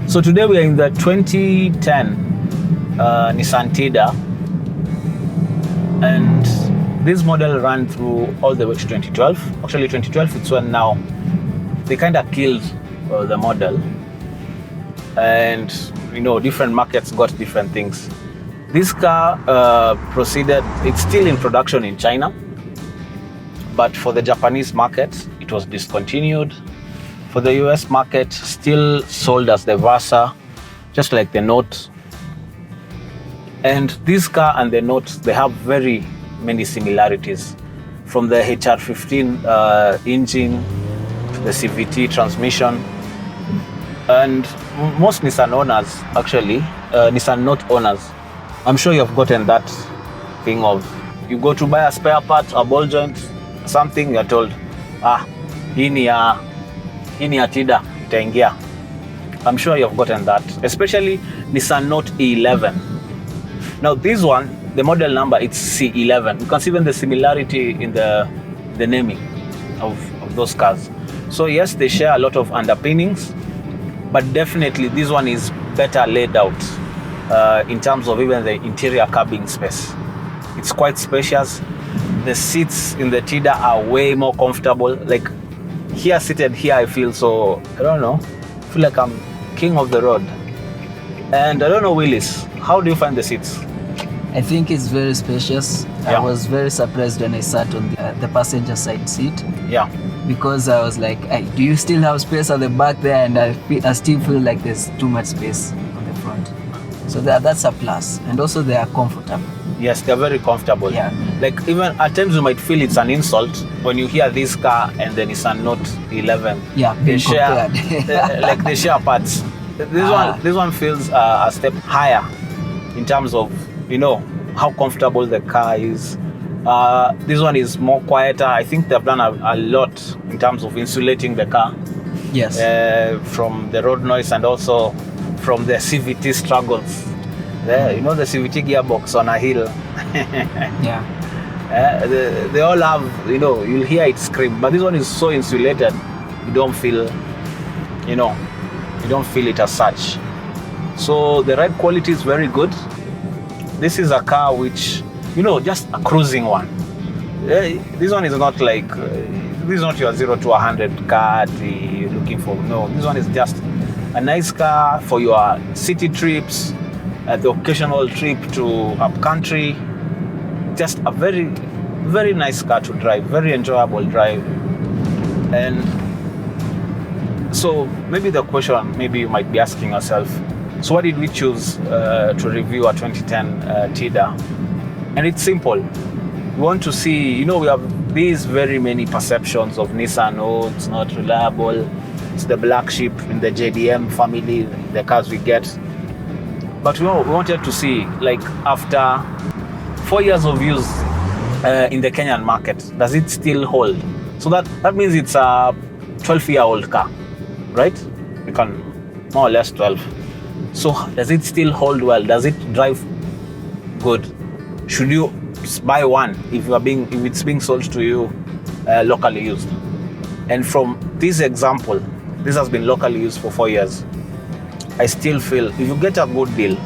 So today we are in the 2010 Nissan Tiida, and this model ran through all the way to 2012. Actually 2012 it's when now they kind of killed the model, and different markets got different things. This car proceeded, it's still in production in China, but for the Japanese market it was discontinued. For the US market, still sold as the Versa, just like the Note. And this car and the Note, they have very many similarities, from the HR15 engine to the CVT transmission. And most Nissan owners, actually, Nissan Note owners, I'm sure you've gotten that thing of, you go to buy a spare part, a ball joint, something, you're told, hii ni ya Tiida itaingia. I'm sure you've gotten that, especially Nissan Note E11. Now this one, the model number, it's C11. You can see even the similarity in the naming of those cars. So yes, they share a lot of underpinnings, but definitely this one is better laid out in terms of even the interior cabin space. It's quite spacious. The seats in the Tiida are way more comfortable. Like here, seated here, I feel so, I don't know, I feel like I'm king of the road. And I don't know, Willis, how do you find the seats? I think it's very spacious. Yeah. I was very surprised when I sat on the passenger side seat. Yeah. Because I was like, do you still have space at the back there? And I still feel like there's too much space on the front. So that's a plus. And also they are comfortable. Yes, they're very comfortable. Yeah. Like even at times you might feel it's an insult when you hear this car and the Nissan Note 11. Yeah, they share compared. they share parts. This one feels a step higher in terms of how comfortable the car is. This one is more quieter. I think they've done a lot in terms of insulating the car. Yes. From the road noise and also from the CVT struggles. The CVT gearbox on a hill. Yeah. They all have, you'll hear it scream, but this one is so insulated, you don't feel it as such. So the ride quality is very good. This is a car which, just a cruising one. This one is not like, this is not your 0 to 100 car you're looking for. No, this one is just a nice car for your city trips, the occasional trip to up country. Just a very, very nice car to drive, very enjoyable drive. And so maybe the question, maybe you might be asking yourself, so why did we choose to review a 2010 Tiida? And it's simple. We want to see, we have these very many perceptions of Nissan. Oh, it's not reliable. It's the black sheep in the JDM family, the cars we get. But we wanted to see, like, after 4 years of use in the Kenyan market, does it still hold? So that means it's a 12-year-old car, right? You can more or less 12. So does it still hold well? Does it drive good? Should you buy one if it's being sold to you locally used? And from this example, this has been locally used for 4 years. I still feel if you get a good deal,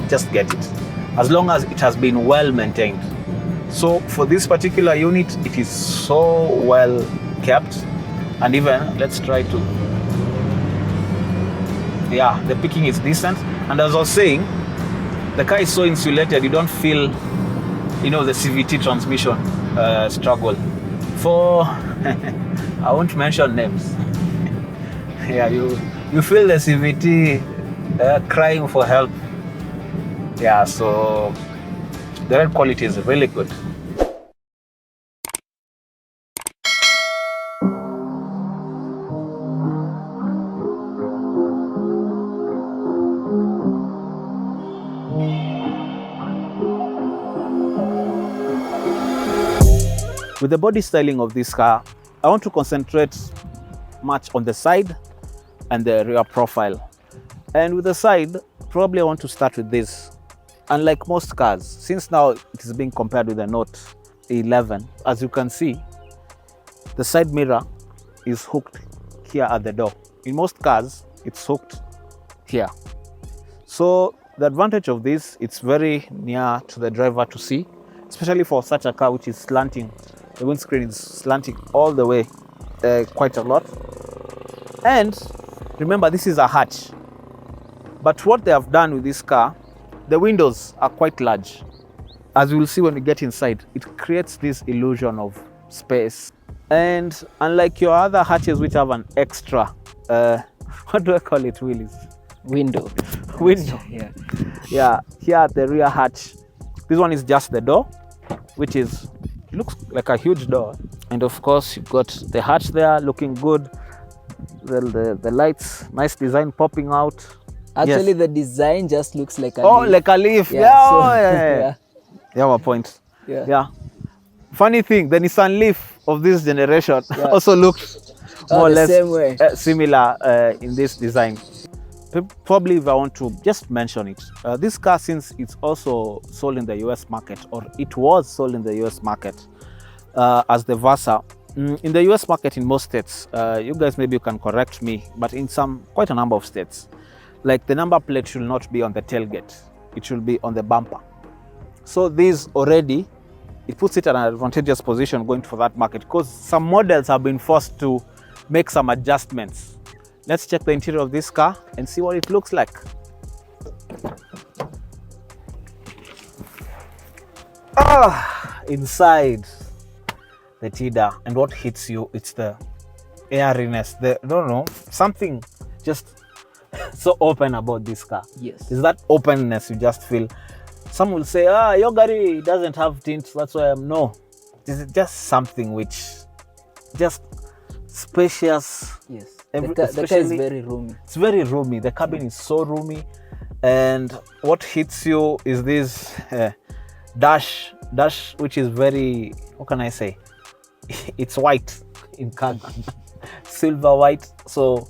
just get it, as long as it has been well maintained. So for this particular unit, it is so well kept, and even let's try to, the picking is decent. And as I was saying, the car is so insulated, you don't feel the CVT transmission struggle. For I won't mention names. You feel the CVT crying for help. So the ride quality is really good. With the body styling of this car, I want to concentrate much on the side and the rear profile. And with the side, probably I want to start with this. Unlike most cars, since now it is being compared with the Note E11, as you can see, the side mirror is hooked here at the door. In most cars, it's hooked here. So the advantage of this, it's very near to the driver to see, especially for such a car which is slanting. The windscreen is slanting all the way, quite a lot. And remember, this is a hatch. But what they have done with this car, the windows are quite large. As you will see when we get inside, it creates this illusion of space. And unlike your other hatches which have an extra, what do I call it, Willis? Window. Yeah. Yeah, here at the rear hatch, this one is just the door, which looks like a huge door. And of course, you've got the hatch there looking good. The lights, nice design popping out. Actually, Yes. the design just looks like a leaf. Like a leaf. Yeah, Yeah, so- yeah. You have a point. Yeah. Yeah. Funny thing, the Nissan Leaf of this generation Yeah. also looks more or the less same way. similar in this design. Probably if I want to just mention it, this car, since it's also sold in the US market, or it was sold in the US market as the Versa, in the US market in most states, you guys maybe you can correct me, but in quite a number of states, like the number plate should not be on the tailgate, it should be on the bumper. So this already, it puts it in an advantageous position going for that market, because some models have been forced to make some adjustments. Let's check the interior of this car and see what it looks like. Inside the Tiida, and what hits you, it's the airiness, something just so open about this car. Yes. It's that openness you just feel. Some will say, your gari doesn't have tint, that's why no. This is just something which just spacious. Yes. The car is Especially- very roomy. It's very roomy. The cabin is so roomy, and what hits you is this dash, which is very, what can I say? It's white in color, silver white. So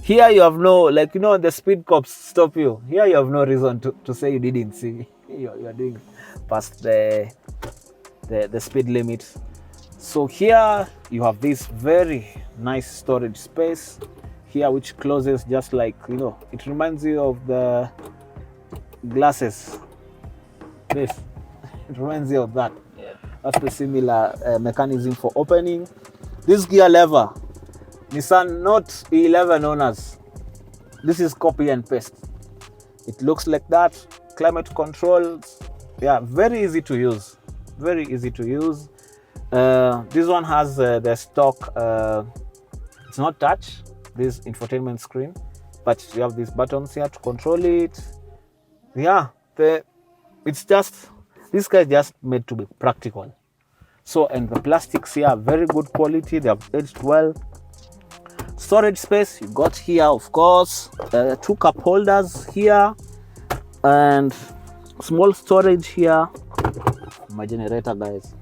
here you have no, the speed cops stop you. Here you have no reason to say you didn't see. You're doing past the speed limit. So here you have this very nice storage space here, which closes just like, it reminds you of the glasses. This, it reminds you of that. Yeah. That's the similar mechanism for opening. This gear lever, Nissan Note E11 owners, this is copy and paste. It looks like that. Climate controls, yeah, very easy to use. Very easy to use. This one has the stock, it's not touch, this infotainment screen, but you have these buttons here to control it. Yeah, it's just, this guy is just made to be practical. So, and the plastics here are very good quality, they have aged well. Storage space, you got here, of course, 2 cup holders here, and small storage here. My generator, guys.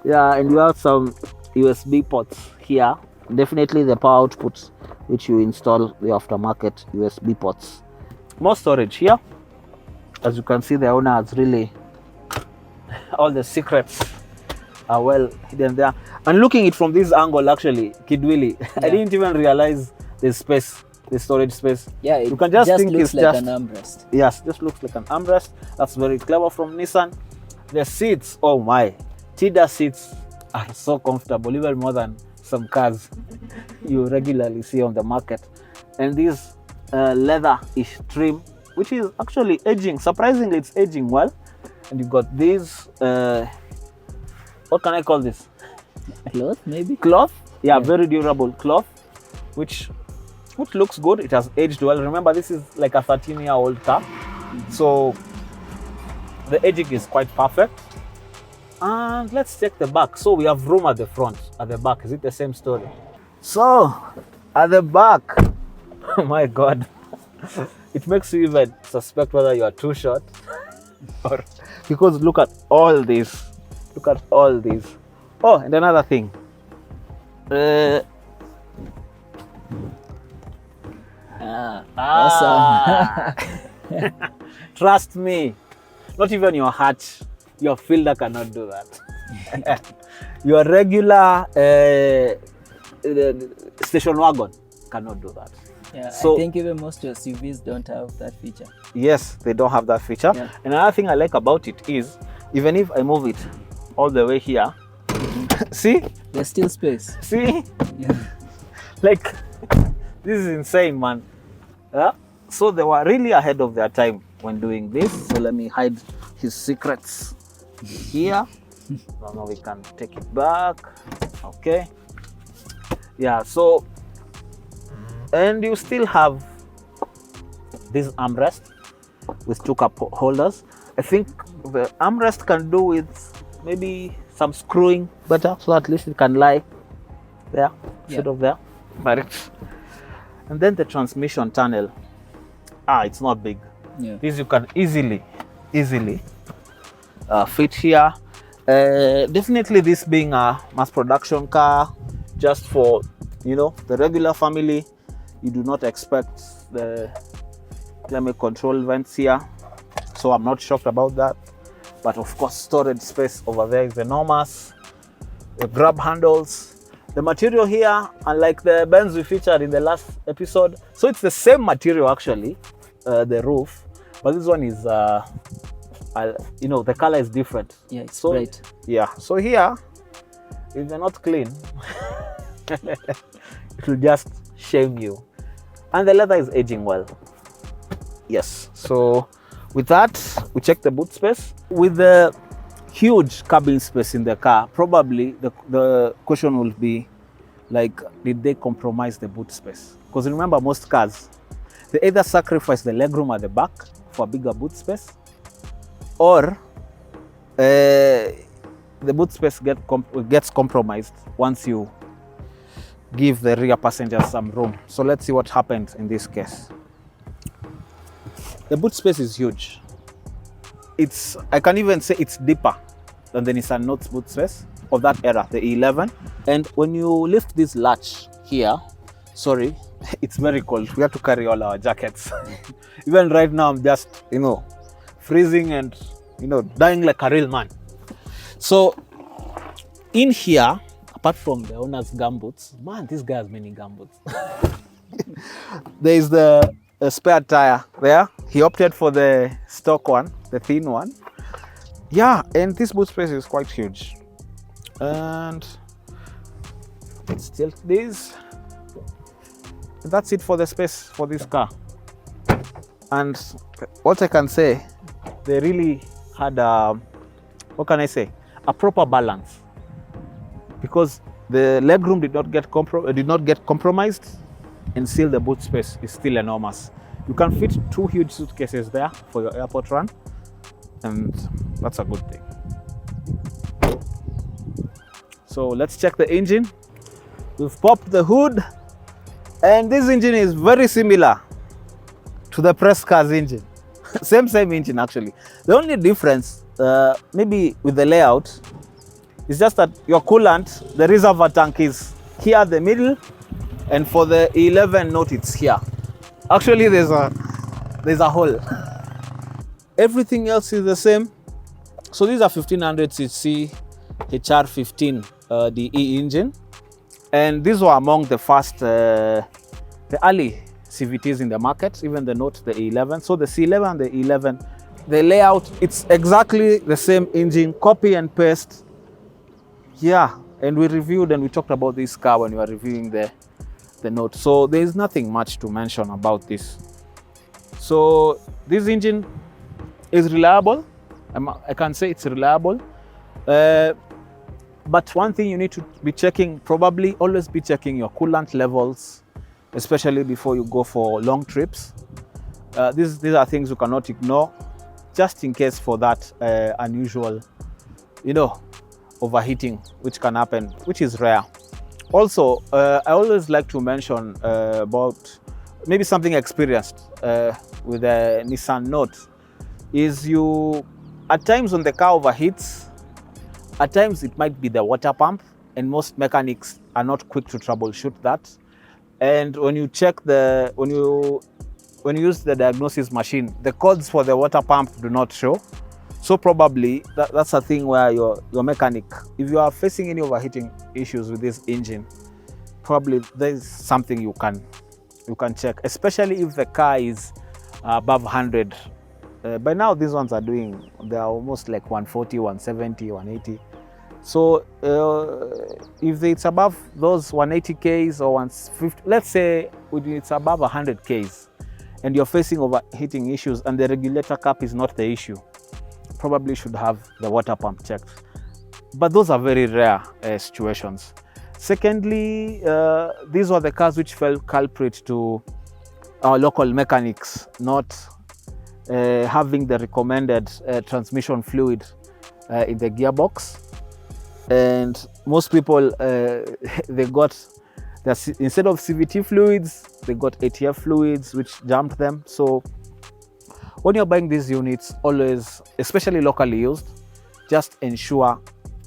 Yeah, and you have some USB ports here. Definitely the power output which you install the aftermarket USB ports. More storage here. As you can see, the owner has really, all the secrets are well hidden there. And looking it from this angle, actually, Kid Willy, I didn't even realize the space, the storage space. Yeah, it You can just think looks it's like just- an armrest. Yes, just looks like an armrest. That's very clever from Nissan. The seats, oh my, Tiida seats are so comfortable, even more than some cars you regularly see on the market. And this leather-ish trim, which is actually aging, surprisingly it's aging well. And you've got this, what can I call this? Cloth, maybe? Cloth, yeah, very durable cloth, which looks good. It has aged well. Remember, this is like a 13-year-old car, so the aging is quite perfect. And let's check the back. So we have room at the front. At the back, is it the same story? So at the back, oh my God, it makes you even suspect whether you are too short or, because look at all this. Look at all this. Oh, and another thing. Awesome. Trust me, not even your hatch, your fielder cannot do that. Your regular station wagon cannot do that. Yeah, So I think even most SUVs don't have that feature. yes, they don't have that feature. Yeah. Another thing I like about it is, even if I move it all the way here, see, There's still space. see, Yeah. like, this is insane, man. Yeah. So they were really ahead of their time when doing this. So let me hide his secrets here. Now we can take it back. Okay. Yeah. So, and you still have this armrest with two cup holders. I think the armrest can do with maybe some screwing better, so at least it can lie there instead of there. But it's, and then the transmission tunnel. It's not big. Yeah. This you can easily fit here. Definitely this being a mass production car, just for, you know, the regular family, you do not expect the climate control vents here, so I'm not shocked about that. But of course, storage space over there is enormous. The grab handles, the material here, unlike the Benz we featured in the last episode, so it's the same material actually, the roof, but this one is you know, the color is different. Yeah, it's so bright. yeah, so here if they're not clean it will just shame you. And the leather is aging well. Yes. So with that, we check the boot space. With the huge cabin space in the car, probably the question will be like, did they compromise the boot space? Because remember, most cars, they either sacrifice the legroom at the back for a bigger boot space, or the boot space gets compromised once you give the rear passengers some room. So let's see what happened in this case. The boot space is huge. I can even say it's deeper than the Nissan Note's boot space of that era, the E11. And when you lift this latch here, sorry, it's very cold. We have to carry all our jackets. Even right now, I'm just, you know, freezing and, you know, dying like a real man. So in here, apart from the owner's gumboots, man, this guy has many gumboots. There is the spare tire there. He opted for the stock one, the thin one. Yeah, and this boot space is quite huge. And let's tilt this. That's it for the space for this car. And what I can say, they really had a, what can I say, a proper balance, because the legroom did not get compromised, and still the boot space is still enormous. You can fit 2 huge suitcases there for your airport run, and that's a good thing. So let's check the engine. We've popped the hood, and this engine is very similar to the press car's engine. same engine actually. The only difference maybe with the layout is just that your coolant, the reservoir tank, is here at the middle, and for the 11 Note it's here. Actually there's a hole. Everything else is the same. So these are 1500cc HR15 DE engine, and these were among the first the early CVTs in the market, even the Note, the E11. So the C11 and the E11, the layout, it's exactly the same engine, copy and paste. Yeah, and we reviewed and we talked about this car when we were reviewing the Note. So there is nothing much to mention about this. So this engine is reliable. I can say it's reliable. But one thing you need to be checking, probably always be checking your coolant levels, especially before you go for long trips. These are things you cannot ignore, just in case for that unusual, you know, overheating, which can happen, which is rare. Also, I always like to mention about maybe something experienced with the Nissan Note, is you, at times when the car overheats, at times it might be the water pump, and most mechanics are not quick to troubleshoot that. And when you check when you use the diagnosis machine, the codes for the water pump do not show. So probably that's a thing where your mechanic, if you are facing any overheating issues with this engine, probably there's something you can you can check, especially if the car is above 100. By now these ones are doing, they are almost like 140, 170, 180. So if it's above those 180 Ks or 150, let's say it's above 100 Ks and you're facing overheating issues and the regulator cap is not the issue, probably should have the water pump checked. But those are very rare situations. Secondly, these were the cars which fell culprit to our local mechanics not having the recommended transmission fluid in the gearbox. And most people, they got, instead of CVT fluids, they got ATF fluids, which jammed them. So when you're buying these units, always, especially locally used, just ensure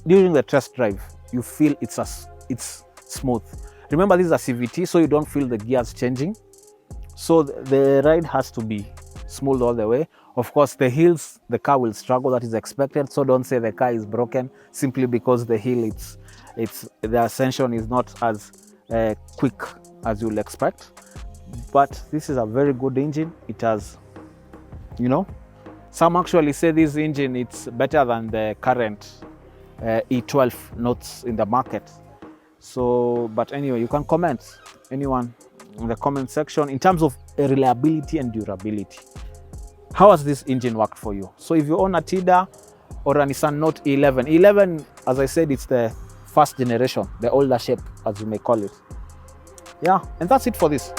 during the test drive, you feel it's smooth. Remember, this is a CVT, so you don't feel the gears changing. So the ride has to be smooth all the way. Of course, the hills, the car will struggle, that is expected. So don't say the car is broken simply because the hill, the ascension is not as quick as you'll expect. But this is a very good engine. It has, you know, some actually say this engine, it's better than the current E12 Notes in the market. So, but anyway, you can comment, anyone, in the comment section in terms of reliability and durability. How has this engine worked for you? So if you own a Tiida or a Nissan Note E11, 11, as I said, it's the first generation, the older shape, as you may call it. Yeah, and that's it for this.